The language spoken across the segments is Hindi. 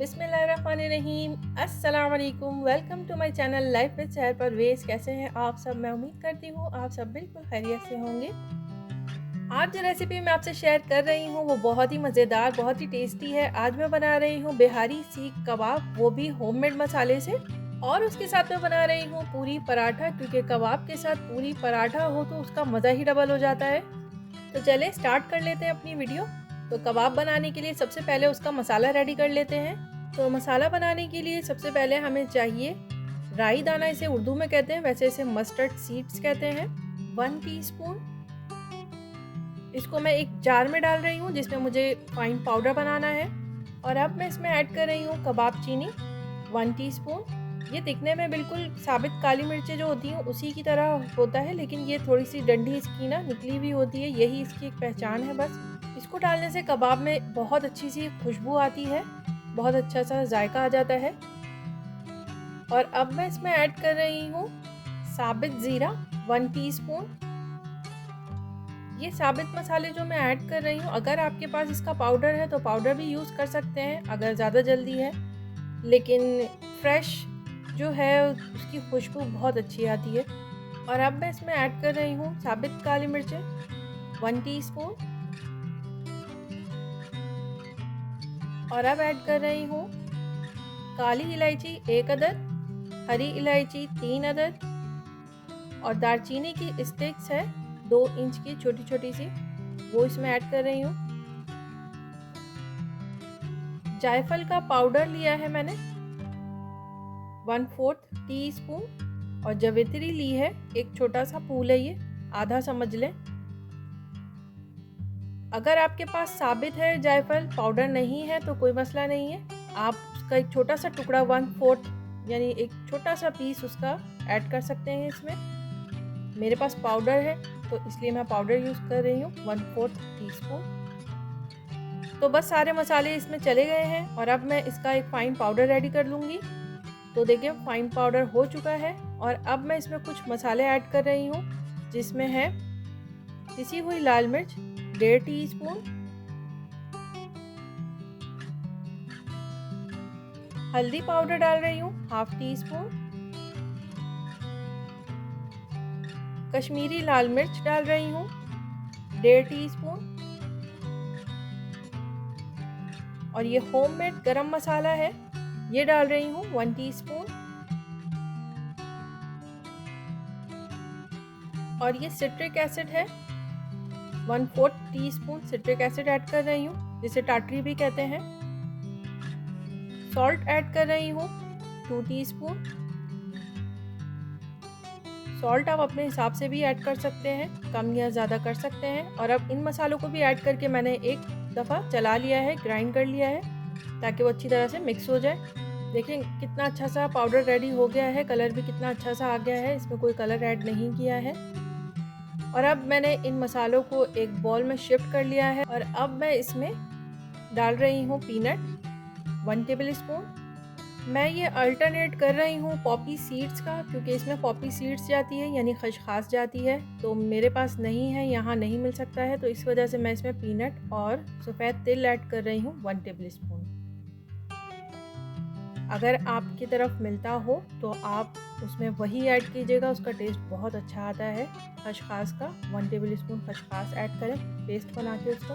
बिस्मिल्लाहिर्रहमानिर्रहीम। अस्सलाम वालेकुम। Welcome to my channel life with Sahar Parvez. कैसे हैं आप सब? मैं उम्मीद करती हूँ आप सब बिल्कुल खैरियत से होंगे। आज जो रेसिपी मैं आपसे शेयर कर रही हूँ वो बहुत ही मज़ेदार, बहुत ही टेस्टी है। आज मैं बना रही हूँ बिहारी सीख कबाब, वो भी होममेड मसाले से। और उसके साथ मैं बना रही हूँ पूरी पराठा, क्योंकि कबाब के साथ पूरी पराठा हो तो उसका मज़ा ही डबल हो जाता है। तो चले स्टार्ट कर लेते हैं अपनी वीडियो। तो कबाब बनाने के लिए सबसे पहले उसका मसाला रेडी कर लेते हैं। तो मसाला बनाने के लिए सबसे पहले हमें चाहिए राई दाना, इसे उर्दू में कहते हैं, वैसे इसे मस्टर्ड सीड्स कहते हैं। 1 टीस्पून। इसको मैं एक जार में डाल रही हूँ जिसमें मुझे फाइन पाउडर बनाना है। और अब मैं इसमें ऐड कर रही हूँ कबाब चीनी 1 टीस्पून। ये दिखने में बिल्कुल साबित काली मिर्चें जो होती हैं उसी की तरह होता है, लेकिन ये थोड़ी सी डंडी इसकी ना निकली हुई होती है, यही इसकी एक पहचान है बस। इसको डालने से कबाब में बहुत अच्छी सी खुशबू आती है, बहुत अच्छा सा जायका आ जाता है। और अब मैं इसमें ऐड कर रही हूँ साबित ज़ीरा 1 टीस्पून। ये साबित मसाले जो मैं ऐड कर रही हूँ, अगर आपके पास इसका पाउडर है तो पाउडर भी यूज़ कर सकते हैं अगर ज़्यादा जल्दी है, लेकिन फ्रेश जो है उसकी खुशबू बहुत अच्छी आती है। और अब मैं इसमें ऐड कर रही हूँ साबित काली मिर्चें 1 टीस्पून। और अब ऐड कर रही हूँ काली इलायची 1 अदद, हरी इलायची 3 अदद, और दालचीनी की स्टिक्स है 2 इंच की छोटी छोटी सी, वो इसमें ऐड कर रही हूँ। जायफल का पाउडर लिया है मैंने 1/4 टीस्पून, और जवित्री ली है, एक छोटा सा फूल है ये, आधा समझ लें। अगर आपके पास साबित है जायफल, पाउडर नहीं है तो कोई मसला नहीं है, आप उसका एक छोटा सा टुकड़ा 1/4 यानी एक छोटा सा पीस उसका ऐड कर सकते हैं इसमें। मेरे पास पाउडर है तो इसलिए मैं पाउडर यूज़ कर रही हूँ 1/4 टीस्पून। तो बस सारे मसाले इसमें चले गए हैं और अब मैं इसका एक फ़ाइन पाउडर रेडी कर लूँगी। तो देखिए फ़ाइन पाउडर हो चुका है। और अब मैं इसमें कुछ मसाले ऐड कर रही हूँ, जिसमें है पिसी हुई लाल मिर्च 1.5 टीस्पून, हल्दी पाउडर डाल रही हूँ 1/2 टीस्पून, कश्मीरी लाल मिर्च डाल रही हूँ 1.5 टीस्पून, और ये होममेड गरम मसाला है, ये डाल रही हूँ 1 टीस्पून। और ये सिट्रिक एसिड है 1/4 टीस्पून सिट्रिक एसिड ऐड कर रही हूँ, जिसे टाटरी भी कहते हैं। सॉल्ट ऐड कर रही हूँ 2 टीस्पून। सॉल्ट आप अपने हिसाब से भी ऐड कर सकते हैं, कम या ज़्यादा कर सकते हैं। और अब इन मसालों को भी ऐड करके मैंने एक दफ़ा चला लिया है, ग्राइंड कर लिया है, ताकि वो अच्छी तरह से मिक्स हो जाए। देखिए कितना अच्छा सा पाउडर रेडी हो गया है, कलर भी कितना अच्छा सा आ गया है, इसमें कोई कलर ऐड नहीं किया है। और अब मैंने इन मसालों को एक बॉल में शिफ्ट कर लिया है। और अब मैं इसमें डाल रही हूँ पीनट 1 टेबल स्पून। मैं ये अल्टरनेट कर रही हूँ पॉपी सीड्स का, क्योंकि इसमें पॉपी सीड्स जाती है यानी खसखस जाती है, तो मेरे पास नहीं है, यहाँ नहीं मिल सकता है, तो इस वजह से मैं इसमें पीनट और सफ़ेद तिल ऐड कर रही हूँ 1 टेबल स्पून। अगर आपकी तरफ मिलता हो तो आप उसमें वही ऐड कीजिएगा, उसका टेस्ट बहुत अच्छा आता है। खसखस का 1 टेबल स्पून खसखस ऐड करें पेस्ट बना के उसका।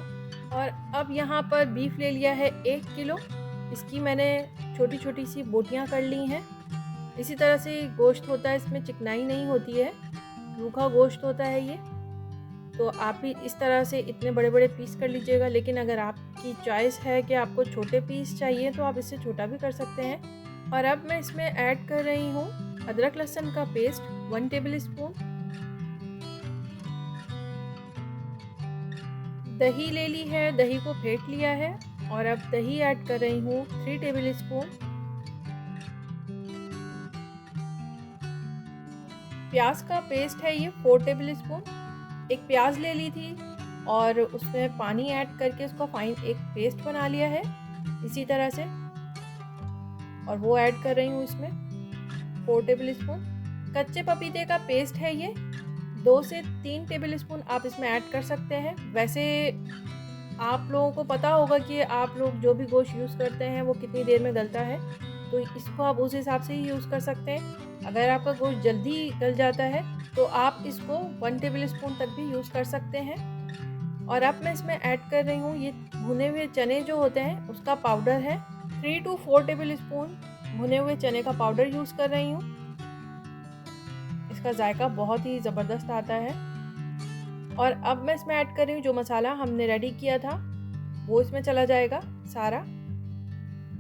और अब यहाँ पर बीफ ले लिया है 1 किलो, इसकी मैंने छोटी छोटी सी बोटियाँ कर ली हैं। इसी तरह से गोश्त होता है, इसमें चिकनाई नहीं होती है, रूखा गोश्त होता है ये। तो आप भी इस तरह से इतने बड़े बड़े पीस कर लीजिएगा, लेकिन अगर आपकी चॉइस है कि आपको छोटे पीस चाहिए तो आप इससे छोटा भी कर सकते हैं। और अब मैं इसमें ऐड कर रही हूँ अदरक लहसुन का पेस्ट 1 टेबल स्पून। दही ले ली है, दही को फेंट लिया है, और अब दही ऐड कर रही हूँ 3 टेबल स्पून। प्याज का पेस्ट है ये 4 टेबल स्पून। एक प्याज ले ली थी और उसमें पानी ऐड करके उसका फाइन एक पेस्ट बना लिया है इसी तरह से, और वो ऐड कर रही हूँ इसमें 4 टेबल स्पून। कच्चे पपीते का पेस्ट है ये, 2 से 3 टेबल स्पून आप इसमें ऐड कर सकते हैं। वैसे आप लोगों को पता होगा कि आप लोग जो भी गोश्त यूज़ करते हैं वो कितनी देर में गलता है, तो इसको आप उस हिसाब से ही यूज़ कर सकते हैं। अगर आपका गोश्त जल्दी गल जाता है तो आप इसको 1 टेबल स्पून तक भी यूज़ कर सकते हैं। और अब मैं इसमें ऐड कर रही हूँ ये भुने हुए चने जो होते हैं उसका पाउडर है। 3 टू 4 टेबल स्पून भुने हुए चने का पाउडर यूज़ कर रही हूँ। इसका जायका बहुत ही ज़बरदस्त आता है। और अब मैं इसमें ऐड कर रही हूँ जो मसाला हमने रेडी किया था वो इसमें चला जाएगा सारा।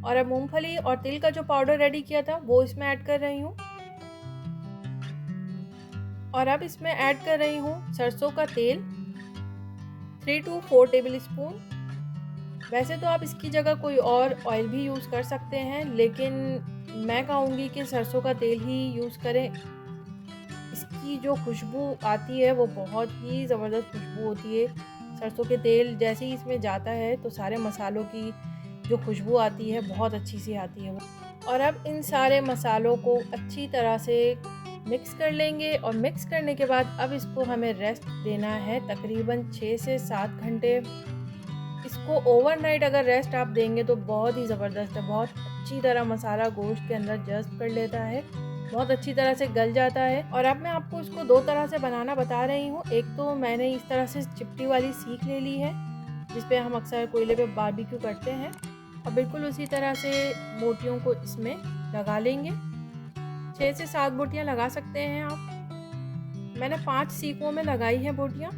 और अब मूंगफली और तिल का जो पाउडर रेडी किया था वो इसमें ऐड कर रही हूँ। और अब इसमें ऐड कर रही हूँ सरसों का तेल 3 टू 4 टेबल स्पून। वैसे तो आप इसकी जगह कोई और ऑयल भी यूज़ कर सकते हैं, लेकिन मैं कहूँगी कि सरसों का तेल ही यूज़ करें। इसकी जो खुशबू आती है वो बहुत ही ज़बरदस्त खुशबू होती है। सरसों के तेल जैसे ही इसमें जाता है तो सारे मसालों की जो खुशबू आती है बहुत अच्छी सी आती है वो। और अब इन सारे मसालों को अच्छी तरह से मिक्स कर लेंगे। और मिक्स करने के बाद अब इसको हमें रेस्ट देना है तकरीबन 6 से 7 घंटे। इसको ओवरनाइट अगर रेस्ट आप देंगे तो बहुत ही ज़बरदस्त है, बहुत अच्छी तरह मसाला गोश्त के अंदर जज़्ब कर लेता है, बहुत अच्छी तरह से गल जाता है। और अब मैं आपको इसको 2 तरह से बनाना बता रही हूँ। एक तो मैंने इस तरह से चिपटी वाली सीख ले ली है जिस पे हम अक्सर कोयले पे बारबेक्यू करते हैं, और बिल्कुल उसी तरह से बोटियों को इसमें लगा लेंगे। 6 से 7 बोटियाँ लगा सकते हैं आप। मैंने 5 सीखों में लगाई है बोटियाँ,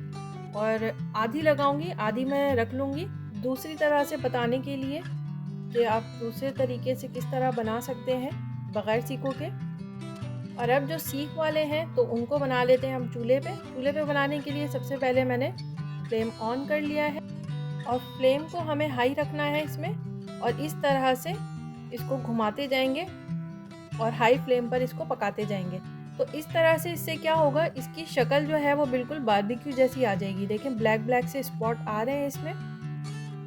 और आधी लगाऊंगी आधी मैं रख लूँगी दूसरी तरह से बताने के लिए कि आप दूसरे तरीके से किस तरह बना सकते हैं बग़ैर सीखों के। और अब जो सीख वाले हैं तो उनको बना लेते हैं हम चूल्हे पे। चूल्हे पे बनाने के लिए सबसे पहले मैंने फ्लेम ऑन कर लिया है, और फ्लेम को हमें हाई रखना है इसमें, और इस तरह से इसको घुमाते जाएंगे और हाई फ्लेम पर इसको पकाते जाएंगे। तो इस तरह से इससे क्या होगा, इसकी शक्ल जो है वो बिल्कुल बारबेक्यू जैसी आ जाएगी। देखें ब्लैक ब्लैक से स्पॉट आ रहे हैं इसमें,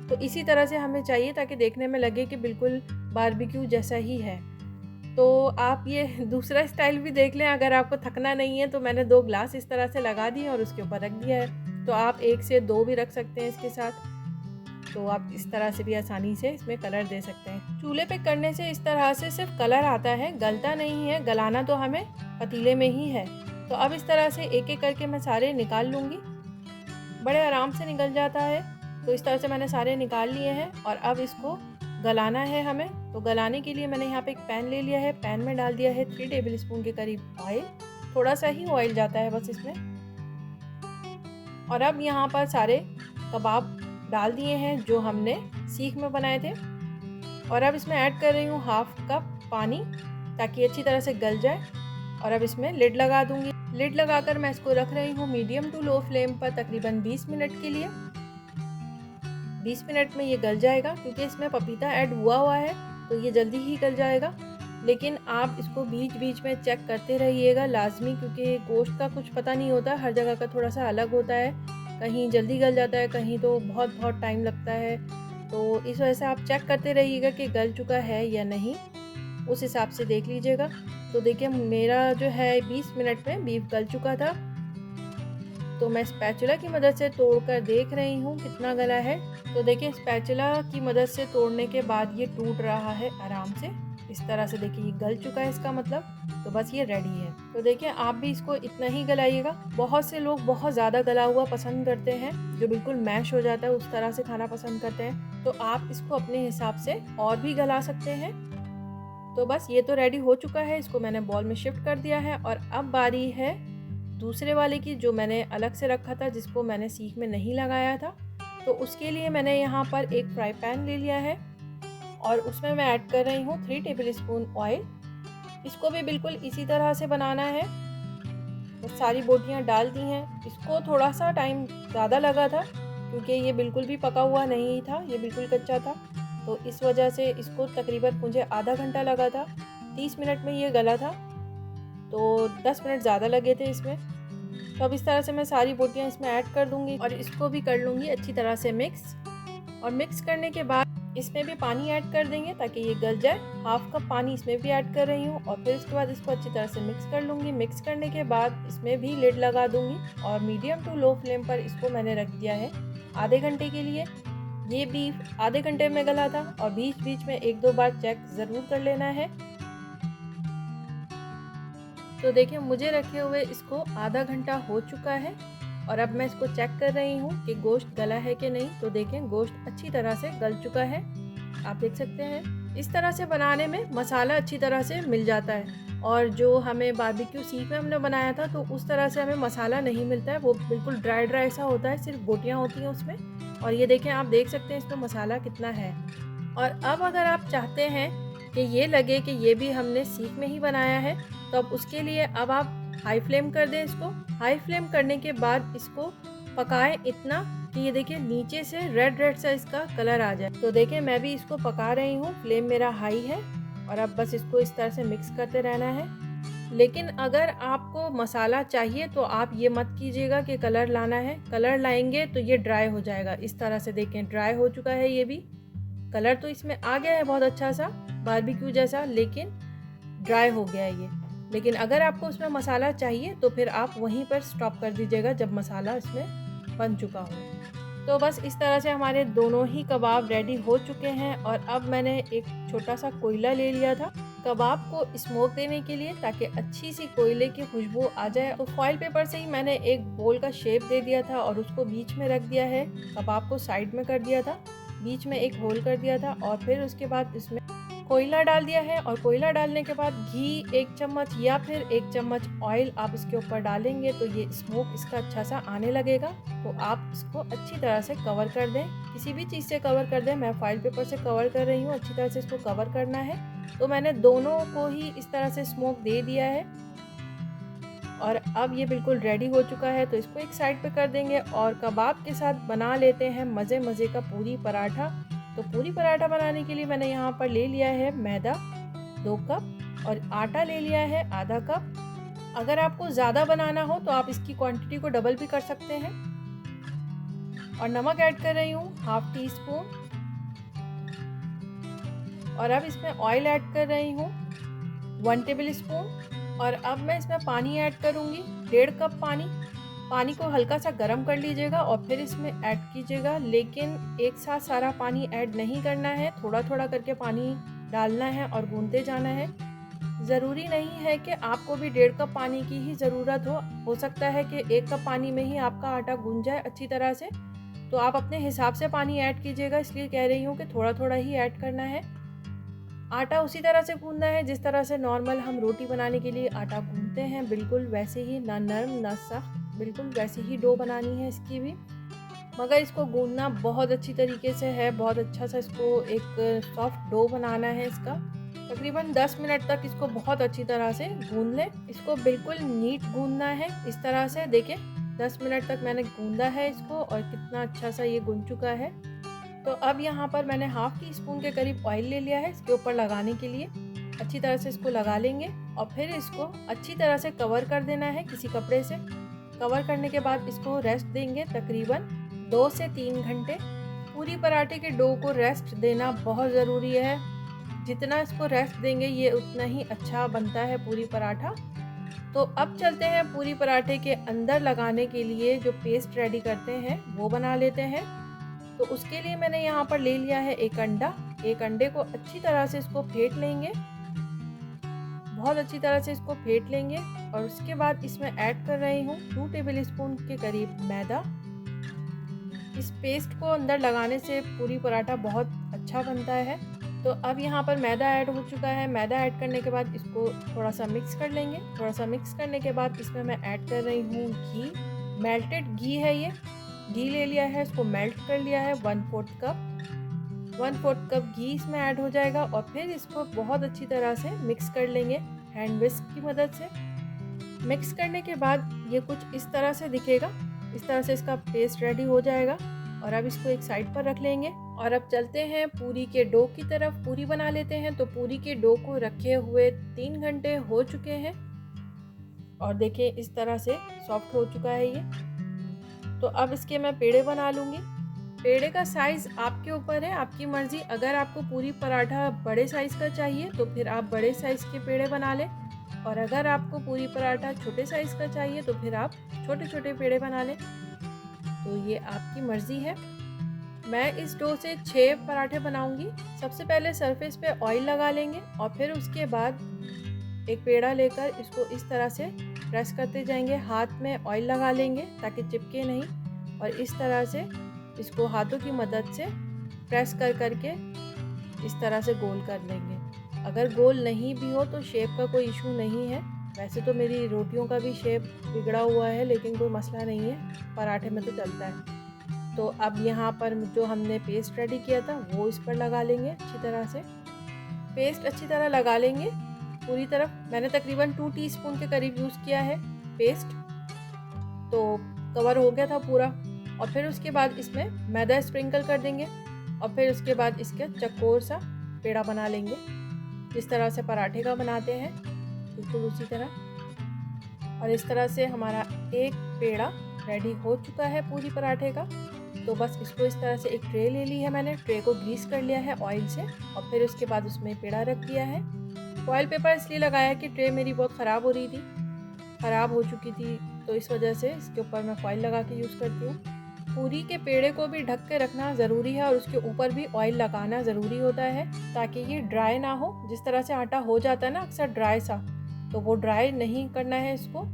तो इसी तरह से हमें चाहिए ताकि देखने में लगे कि बिल्कुल बारबेक्यू जैसा ही है। तो आप ये दूसरा स्टाइल भी देख लें, अगर आपको थकना नहीं है तो मैंने 2 ग्लास इस तरह से लगा दिए और उसके ऊपर रख दिया है। तो आप 1 से 2 भी रख सकते हैं इसके साथ, तो आप इस तरह से भी आसानी से इसमें कलर दे सकते हैं। चूल्हे पे करने से इस तरह से सिर्फ कलर आता है, गलता नहीं है। गलाना तो हमें पतीले में ही है। तो अब इस तरह से एक एक करके मैं सारे निकाल लूँगी, बड़े आराम से निकल जाता है। तो इस तरह से मैंने सारे निकाल लिए हैं, और अब इसको गलाना है हमें। तो गलाने के लिए मैंने यहाँ पे एक पैन ले लिया है, पैन में डाल दिया है 3 टेबल स्पून के करीब ऑयल। थोड़ा सा ही ऑयल जाता है बस इसमें। और अब यहाँ पर सारे कबाब डाल दिए हैं जो हमने सीख में बनाए थे, और अब इसमें ऐड कर रही हूँ 1/2 कप पानी ताकि अच्छी तरह से गल जाए। और अब इसमें लिड लगा दूंगी। लिड लगाकर मैं इसको रख रही हूँ मीडियम टू लो फ्लेम पर तकरीबन 20 मिनट के लिए। 20 मिनट में ये गल जाएगा, क्योंकि इसमें पपीता ऐड हुआ है तो ये जल्दी ही गल जाएगा। लेकिन आप इसको बीच बीच में चेक करते रहिएगा लाजमी, क्योंकि गोश्त का कुछ पता नहीं होता, हर जगह का थोड़ा सा अलग होता है, कहीं जल्दी गल जाता है, कहीं तो बहुत बहुत टाइम लगता है। तो इस वजह से आप चेक करते रहिएगा कि गल चुका है या नहीं, उस हिसाब से देख लीजिएगा। तो देखिए मेरा जो है 20 मिनट में बीफ गल चुका था। तो मैं स्पैचुला की मदद से तोड़कर देख रही हूँ कितना गला है। तो देखिए स्पैचुला की मदद से तोड़ने के बाद ये टूट रहा है आराम से, इस तरह से देखिए ये गल चुका है इसका मतलब। तो बस ये रेडी है। तो देखिए आप भी इसको इतना ही गलाइएगा। बहुत से लोग बहुत ज़्यादा गला हुआ पसंद करते हैं, जो बिल्कुल मैश हो जाता है उस तरह से खाना पसंद करते हैं। तो आप इसको अपने हिसाब से और भी गला सकते हैं। तो बस ये तो रेडी हो चुका है, इसको मैंने बॉल में शिफ्ट कर दिया है। और अब बारी है दूसरे वाले की, जो मैंने अलग से रखा था, जिसको मैंने सीख में नहीं लगाया था। तो उसके लिए मैंने यहाँ पर एक फ्राई पैन ले लिया है, और उसमें मैं ऐड कर रही हूँ 3 टेबल स्पून ऑयल। इसको भी बिल्कुल इसी तरह से बनाना है। बस सारी बोटियाँ डाल दी हैं। इसको थोड़ा सा टाइम ज़्यादा लगा था, क्योंकि ये बिल्कुल भी पका हुआ नहीं था, ये बिल्कुल कच्चा था। तो इस वजह से इसको तकरीबन मुझे आधा घंटा लगा था। 30 मिनट में ये गला था, तो 10 मिनट ज़्यादा लगे थे इसमें। तो अब इस तरह से मैं सारी बोटियाँ इसमें ऐड कर दूँगी, और इसको भी कर लूँगी अच्छी तरह से मिक्स। और मिक्स करने के बाद इसमें भी पानी ऐड कर देंगे ताकि ये गल जाए। 1/2 कप पानी इसमें भी ऐड कर रही हूँ, और फिर इसके बाद इसको अच्छी तरह से मिक्स कर लूँगी। मिक्स करने के बाद इसमें भी लिड लगा दूँगी, और मीडियम टू लो फ्लेम पर इसको मैंने रख दिया है आधे घंटे के लिए। ये भी आधे घंटे में गला था और बीच बीच में 1-2 बार चेक ज़रूर कर लेना है। तो देखिए मुझे रखे हुए इसको आधा घंटा हो चुका है और अब मैं इसको चेक कर रही हूँ कि गोश्त गला है कि नहीं। तो देखें गोश्त अच्छी तरह से गल चुका है, आप देख सकते हैं। इस तरह से बनाने में मसाला अच्छी तरह से मिल जाता है और जो हमें बारबेक्यू सीख में हमने बनाया था तो उस तरह से हमें मसाला नहीं मिलता है, वो बिल्कुल ड्राई ड्राई सा होता है, सिर्फ बोटियाँ होती हैं उसमें। और ये देखें, आप देख सकते हैं इसमें मसाला कितना है। और अब अगर आप चाहते हैं कि ये लगे कि ये भी हमने सीख में ही बनाया है, तो अब उसके लिए अब आप हाई फ्लेम कर दें इसको। हाई फ्लेम करने के बाद इसको पकाएं इतना कि ये देखिए नीचे से रेड रेड सा इसका कलर आ जाए। तो देखिए मैं भी इसको पका रही हूँ, फ्लेम मेरा हाई है और अब बस इसको इस तरह से मिक्स करते रहना है। लेकिन अगर आपको मसाला चाहिए तो आप ये मत कीजिएगा कि कलर लाना है, कलर लाएंगे तो ये ड्राई हो जाएगा। इस तरह से देखें ड्राई हो चुका है, ये भी कलर तो इसमें आ गया है बहुत अच्छा सा बारबेक्यू जैसा, लेकिन ड्राई हो गया है ये। लेकिन अगर आपको उसमें मसाला चाहिए तो फिर आप वहीं पर स्टॉप कर दीजिएगा जब मसाला इसमें बन चुका हो। तो बस इस तरह से हमारे दोनों ही कबाब रेडी हो चुके हैं और अब मैंने एक छोटा सा कोयला ले लिया था कबाब को स्मोक देने के लिए, ताकि अच्छी सी कोयले की खुशबू आ जाए। और फॉइल पेपर से ही मैंने एक बोल का शेप दे दिया था और उसको बीच में रख दिया है, कबाब को साइड में कर दिया था, बीच में एक होल कर दिया था और फिर उसके बाद इसमें कोयला डाल दिया है। और कोयला डालने के बाद घी 1 चम्मच या फिर 1 चम्मच ऑयल आप इसके ऊपर डालेंगे तो ये स्मोक इसका अच्छा सा आने लगेगा। तो आप इसको अच्छी तरह से कवर कर दें, किसी भी चीज़ से कवर कर दें। मैं फॉइल पेपर से कवर कर रही हूँ, अच्छी तरह से इसको कवर करना है। तो मैंने दोनों को ही इस तरह से स्मोक दे दिया है और अब ये बिल्कुल रेडी हो चुका है। तो इसको एक साइड पे कर देंगे और कबाब के साथ बना लेते हैं मज़े मज़े का पूरी पराठा। तो पूरी पराठा बनाने के लिए मैंने यहाँ पर ले लिया है मैदा 2 कप और आटा ले लिया है आधा कप। अगर आपको ज़्यादा बनाना हो तो आप इसकी क्वांटिटी को डबल भी कर सकते हैं। और नमक ऐड कर रही हूँ ½ टी स्पून और अब इसमें ऑयल ऐड कर रही हूँ 1 टेबल स्पून। और अब मैं इसमें पानी ऐड करूँगी 1.5 कप पानी। पानी को हल्का सा गर्म कर लीजिएगा और फिर इसमें ऐड कीजिएगा, लेकिन एक साथ सारा पानी ऐड नहीं करना है, थोड़ा थोड़ा करके पानी डालना है और गूंथते जाना है। ज़रूरी नहीं है कि आपको भी 1.5 कप पानी की ही ज़रूरत हो सकता है कि 1 कप पानी में ही आपका आटा गूंथ जाए अच्छी तरह से। तो आप अपने हिसाब से पानी ऐड कीजिएगा, इसलिए कह रही हूँ कि थोड़ा थोड़ा ही ऐड करना है। आटा उसी तरह से गूंथना है जिस तरह से नॉर्मल हम रोटी बनाने के लिए आटा गूंथते हैं, बिल्कुल वैसे ही, ना नरम ना सख्त, बिल्कुल वैसी ही डो बनानी है इसकी भी। मगर इसको गूंथना बहुत अच्छी तरीके से है, बहुत अच्छा सा इसको एक सॉफ्ट डो बनाना है इसका। तकरीबन 10 मिनट तक इसको बहुत अच्छी तरह से गूंथ लें। इसको बिल्कुल नीट गूंथना है इस तरह से। देखिए 10 मिनट तक मैंने गूंथा है इसको और कितना अच्छा सा ये गूंथ चुका है। तो अब यहाँ पर मैंने ½ टी स्पून के करीब ऑयल ले लिया है इसके ऊपर लगाने के लिए। अच्छी तरह से इसको लगा लेंगे और फिर इसको अच्छी तरह से कवर कर देना है किसी कपड़े से। कवर करने के बाद इसको रेस्ट देंगे तकरीबन 2 से 3 घंटे। पूरी पराठे के डो को रेस्ट देना बहुत ज़रूरी है, जितना इसको रेस्ट देंगे ये उतना ही अच्छा बनता है पूरी पराठा। तो अब चलते हैं पूरी पराठे के अंदर लगाने के लिए जो पेस्ट रेडी करते हैं वो बना लेते हैं। तो उसके लिए मैंने यहाँ पर ले लिया है एक अंडा। एक अंडे को अच्छी तरह से इसको फेंट लेंगे, बहुत अच्छी तरह से इसको फेंट लेंगे। और उसके बाद इसमें ऐड कर रही हूँ 2 टेबल स्पून के करीब मैदा। इस पेस्ट को अंदर लगाने से पूरी पराठा बहुत अच्छा बनता है। तो अब यहाँ पर मैदा ऐड हो चुका है। मैदा ऐड करने के बाद इसको थोड़ा सा मिक्स कर लेंगे। थोड़ा सा मिक्स करने के बाद इसमें मैं ऐड कर रही हूँ घी, मेल्टेड घी है ये। घी ले लिया है, इसको मेल्ट कर लिया है 1/4 कप। 1/4 कप घी इसमें ऐड हो जाएगा और फिर इसको बहुत अच्छी तरह से मिक्स कर लेंगे हैंड विस्क की मदद से। मिक्स करने के बाद ये कुछ इस तरह से दिखेगा, इस तरह से इसका पेस्ट रेडी हो जाएगा। और अब इसको एक साइड पर रख लेंगे और अब चलते हैं पूरी के डो की तरफ। पूरी बना लेते हैं। तो पूरी के डो को रखे हुए 3 घंटे हो चुके हैं और देखिए इस तरह से सॉफ्ट हो चुका है ये। तो अब इसके मैं पेड़े बना लूँगी। पेड़े का साइज़ आपके ऊपर है, आपकी मर्ज़ी। अगर आपको पूरी पराठा बड़े साइज़ का चाहिए तो फिर आप बड़े साइज़ के पेड़े बना लें, और अगर आपको पूरी पराठा छोटे साइज़ का चाहिए तो फिर आप छोटे छोटे पेड़े बना लें। तो ये आपकी मर्ज़ी है। मैं इस डो से 6 पराठे बनाऊंगी। सबसे पहले सरफेस पे ऑयल लगा लेंगे और फिर उसके बाद एक पेड़ा लेकर इसको इस तरह से प्रेस करते जाएंगे। हाथ में ऑयल लगा लेंगे ताकि चिपके नहीं, और इस तरह से इसको हाथों की मदद से प्रेस कर करके इस तरह से गोल कर लेंगे। अगर गोल नहीं भी हो तो शेप का कोई इशू नहीं है। वैसे तो मेरी रोटियों का भी शेप बिगड़ा हुआ है, लेकिन कोई मसला नहीं है, पराठे में तो चलता है। तो अब यहाँ पर जो हमने पेस्ट रेडी किया था वो इस पर लगा लेंगे अच्छी तरह से। पेस्ट अच्छी तरह लगा लेंगे पूरी तरफ। मैंने तकरीबन 2 टीस्पून के करीब यूज़ किया है पेस्ट, तो कवर हो गया था पूरा। और फिर उसके बाद इसमें मैदा स्प्रिंकल कर देंगे और फिर उसके बाद इसके चकोर सा पेड़ा बना लेंगे, जिस तरह से पराठे का बनाते हैं बिल्कुल उसी तरह। और इस तरह से हमारा एक पेड़ा रेडी हो चुका है पूरी पराठे का। तो बस इसको इस तरह से एक ट्रे ले ली है मैंने, ट्रे को ग्रीस कर लिया है ऑयल से और फिर उसके बाद उसमें पेड़ा रख दिया है। फॉइल पेपर इसलिए लगाया कि ट्रे मेरी बहुत ख़राब हो रही थी, ख़राब हो चुकी थी, तो इस वजह से इसके ऊपर मैं फॉइल लगा के यूज़ करती हूँ। पूरी के पेड़े को भी ढक के रखना ज़रूरी है और उसके ऊपर भी ऑयल लगाना ज़रूरी होता है ताकि ये ड्राई ना हो। जिस तरह से आटा हो जाता है ना अक्सर ड्राई सा, तो वो ड्राई नहीं करना है इसको।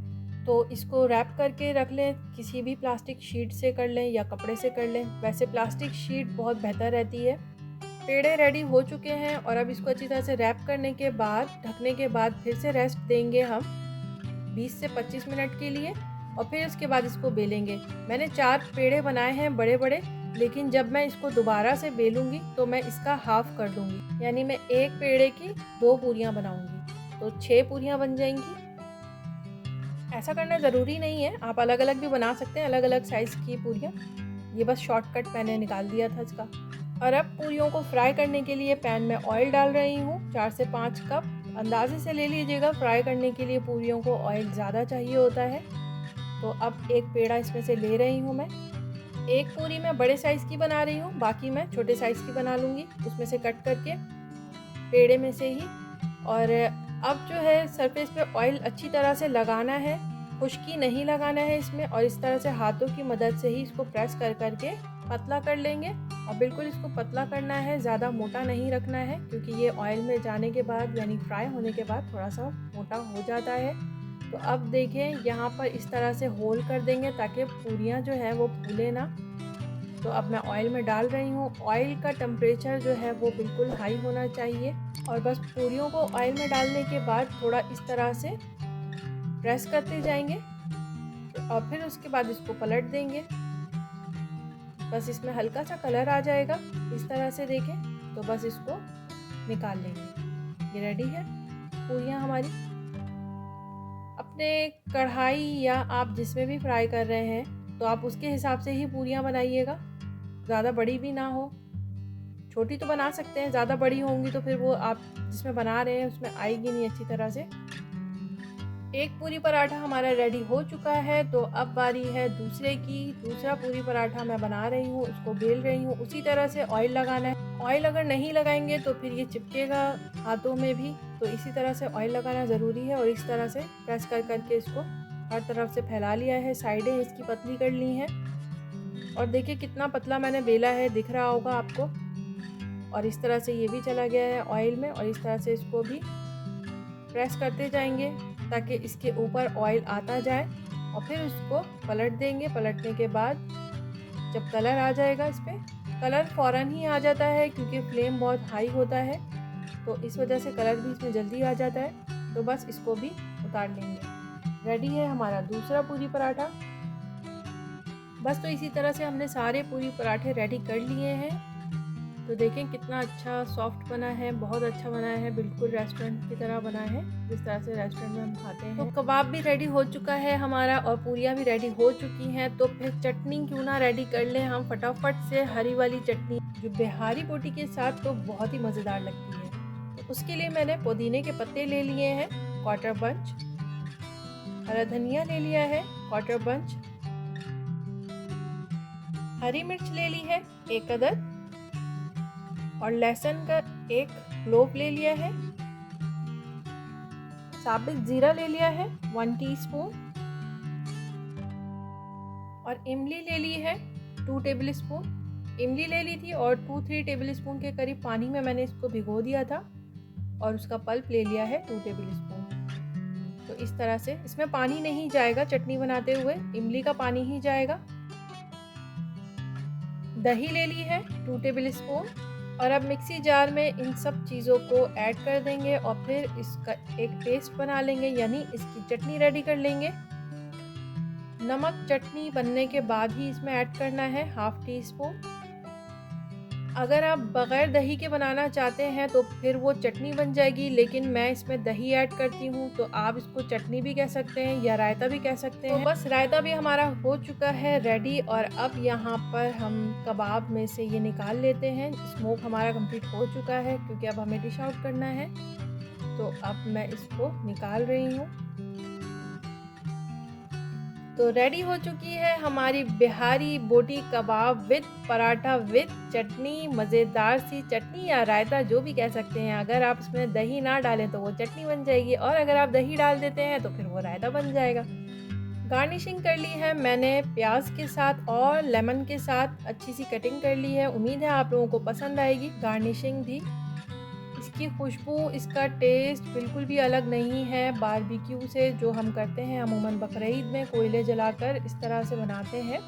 तो इसको रैप करके रख लें, किसी भी प्लास्टिक शीट से कर लें या कपड़े से कर लें। वैसे प्लास्टिक शीट बहुत बेहतर रहती है। पेड़े रेडी हो चुके हैं और अब इसको अच्छी तरह से रैप करने के बाद, ढकने के बाद फिर से रेस्ट देंगे हम 20 से 25 मिनट के लिए और फिर उसके बाद इसको बेलेंगे। मैंने 4 पेड़े बनाए हैं बड़े बड़े, लेकिन जब मैं इसको दोबारा से बेलूँगी तो मैं इसका हाफ कर दूँगी, यानी मैं एक पेड़े की 2 पूरियाँ बनाऊँगी, तो 6 पूरियाँ बन जाएंगी। ऐसा करना ज़रूरी नहीं है, आप अलग अलग भी बना सकते हैं, अलग अलग साइज़ की पूरियाँ। ये बस शॉर्टकट मैंने निकाल दिया था इसका। और अब पूरियों को फ्राई करने के लिए पैन में ऑयल डाल रही हूँ, 4 से 5 कप अंदाजे से ले लीजिएगा। फ्राई करने के लिए पूरियों को ऑयल ज़्यादा चाहिए होता है। तो अब एक पेड़ा इसमें से ले रही हूँ मैं। एक पूरी मैं बड़े साइज़ की बना रही हूँ, बाकी मैं छोटे साइज़ की बना लूँगी उसमें से कट करके पेड़े में से ही। और अब जो है सरफेस पे ऑयल अच्छी तरह से लगाना है, खुश्की नहीं लगाना है इसमें, और इस तरह से हाथों की मदद से ही इसको प्रेस कर करके पतला कर लेंगे। और बिल्कुल इसको पतला करना है, ज़्यादा मोटा नहीं रखना है, क्योंकि ये ऑयल में जाने के बाद यानी फ्राई होने के बाद थोड़ा सा मोटा हो जाता है। तो अब देखें यहाँ पर इस तरह से होल कर देंगे ताकि पूरियाँ जो है वो फूले ना। तो अब मैं ऑयल में डाल रही हूँ। ऑयल का टेम्परेचर जो है वो बिल्कुल हाई होना चाहिए। और बस पूरियों को ऑयल में डालने के बाद थोड़ा इस तरह से प्रेस करते जाएंगे और फिर उसके बाद इसको पलट देंगे। बस इसमें हल्का सा कलर आ जाएगा इस तरह से, देखें, तो बस इसको निकाल लेंगे। ये रेडी है पूरियाँ हमारी। अपने कढ़ाई या आप जिसमें भी फ्राई कर रहे हैं तो आप उसके हिसाब से ही पूरियाँ बनाइएगा, ज़्यादा बड़ी भी ना हो। छोटी तो बना सकते हैं, ज़्यादा बड़ी होंगी तो फिर वो आप जिसमें बना रहे हैं उसमें आएगी नहीं अच्छी तरह से। एक पूरी पराठा हमारा रेडी हो चुका है, तो अब बारी है दूसरे की। दूसरा पूरी पराठा मैं बना रही हूँ, उसको बेल रही हूँ। उसी तरह से ऑयल लगाना है। ऑयल अगर नहीं लगाएंगे तो फिर ये चिपकेगा हाथों में भी, तो इसी तरह से ऑयल लगाना ज़रूरी है। और इस तरह से प्रेस कर करके इसको हर तरफ से फैला लिया है। साइडें इसकी पतली कर ली हैं और देखिए कितना पतला मैंने बेला है, दिख रहा होगा आपको। और इस तरह से ये भी चला गया है ऑयल में, और इस तरह से इसको भी प्रेस करते जाएंगे ताकि इसके ऊपर ऑयल आता जाए। और फिर उसको पलट देंगे। पलटने के बाद जब कलर आ जाएगा, इस पर कलर फ़ौरन ही आ जाता है क्योंकि फ्लेम बहुत हाई होता है, तो इस वजह से कलर भी इसमें जल्दी आ जाता है। तो बस इसको भी उतार लेंगे। रेडी है हमारा दूसरा पूरी पराठा। बस तो इसी तरह से हमने सारे पूरी पराठे रेडी कर लिए हैं। तो देखें कितना अच्छा सॉफ्ट बना है, बहुत अच्छा बना है, बिल्कुल रेस्टोरेंट की तरह बना है जिस तरह से रेस्टोरेंट में हम खाते हैं। तो कबाब भी रेडी हो चुका है हमारा और पूरियाँ भी रेडी हो चुकी हैं। तो फिर चटनी क्यों ना रेडी कर लें हम फटाफट से। हरी वाली चटनी जो बिहारी बोटी के साथ तो बहुत ही मज़ेदार लगती है। तो उसके लिए मैंने पुदीने के पत्ते ले लिए हैं क्वार्टर बंच, हरा धनिया ले लिया है क्वार्टर बंच, हरी मिर्च ले ली है 1 अदद, और लहसुन का 1 क्लोव ले लिया है, साबित जीरा ले लिया है 1 टीस्पून, और इमली ले ली है 2 टेबल स्पून। इमली ले ली थी और 2-3 टेबल स्पून के करीब पानी में मैंने इसको भिगो दिया था और उसका पल्प ले लिया है 2 टेबल स्पून। तो इस तरह से इसमें पानी नहीं जाएगा, चटनी बनाते हुए इमली का पानी ही जाएगा। दही ले ली है 2 टेबल स्पून और अब मिक्सी जार में इन सब चीज़ों को ऐड कर देंगे और फिर इसका एक पेस्ट बना लेंगे, यानी इसकी चटनी रेडी कर लेंगे। नमक चटनी बनने के बाद ही इसमें ऐड करना है 1/2 टी स्पून। अगर आप बग़ैर दही के बनाना चाहते हैं तो फिर वो चटनी बन जाएगी, लेकिन मैं इसमें दही ऐड करती हूँ तो आप इसको चटनी भी कह सकते हैं या रायता भी कह सकते हैं। तो बस रायता भी हमारा हो चुका है रेडी और अब यहाँ पर हम कबाब में से ये निकाल लेते हैं। स्मोक हमारा कंप्लीट हो चुका है क्योंकि अब हमें डिश आउट करना है। तो अब मैं इसको निकाल रही हूँ। तो रेडी हो चुकी है हमारी बिहारी बोटी कबाब विद पराठा विद चटनी, मज़ेदार सी चटनी या रायता जो भी कह सकते हैं। अगर आप इसमें दही ना डालें तो वो चटनी बन जाएगी और अगर आप दही डाल देते हैं तो फिर वो रायता बन जाएगा। गार्निशिंग कर ली है मैंने प्याज के साथ और लेमन के साथ, अच्छी सी कटिंग कर ली है। उम्मीद है आप लोगों को पसंद आएगी गार्निशिंग भी। इसकी खुशबू, इसका टेस्ट बिल्कुल भी अलग नहीं है बारबेक्यू से जो हम करते हैं अमूमन बकरीद में कोयले जलाकर इस तरह से बनाते हैं।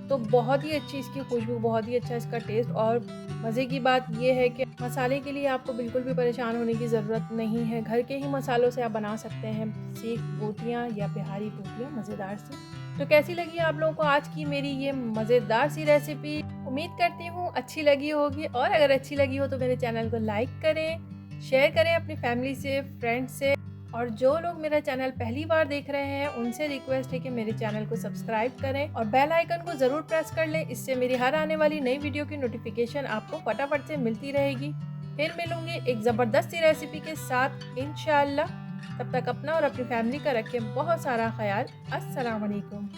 तो बहुत ही अच्छी इसकी खुशबू, बहुत ही अच्छा इसका टेस्ट। और मज़े की बात यह है कि मसाले के लिए आपको बिल्कुल भी परेशान होने की ज़रूरत नहीं है। घर के ही मसालों से आप बना सकते हैं सीख बोटियाँ या बिहारी बोटियाँ मज़ेदार सी। तो कैसी लगी आप लोगों को आज की मेरी ये मज़ेदार सी रेसिपी? उम्मीद करती हूँ अच्छी लगी होगी और अगर अच्छी लगी हो तो मेरे चैनल को लाइक करें, शेयर करें अपनी फैमिली से, फ्रेंड्स से। और जो लोग मेरा चैनल पहली बार देख रहे हैं उनसे रिक्वेस्ट है कि मेरे चैनल को सब्सक्राइब करें और बेल आइकन को ज़रूर प्रेस कर लें। इससे मेरी हर आने वाली नई वीडियो की नोटिफिकेशन आपको फटाफट से मिलती रहेगी। फिर मिलूंगी एक ज़बरदस्त सी रेसिपी के साथ इंशाअल्लाह। तब तक अपना और अपनी फैमिली का रखें बहुत सारा ख्याल। अस्सलाम वालेकुम।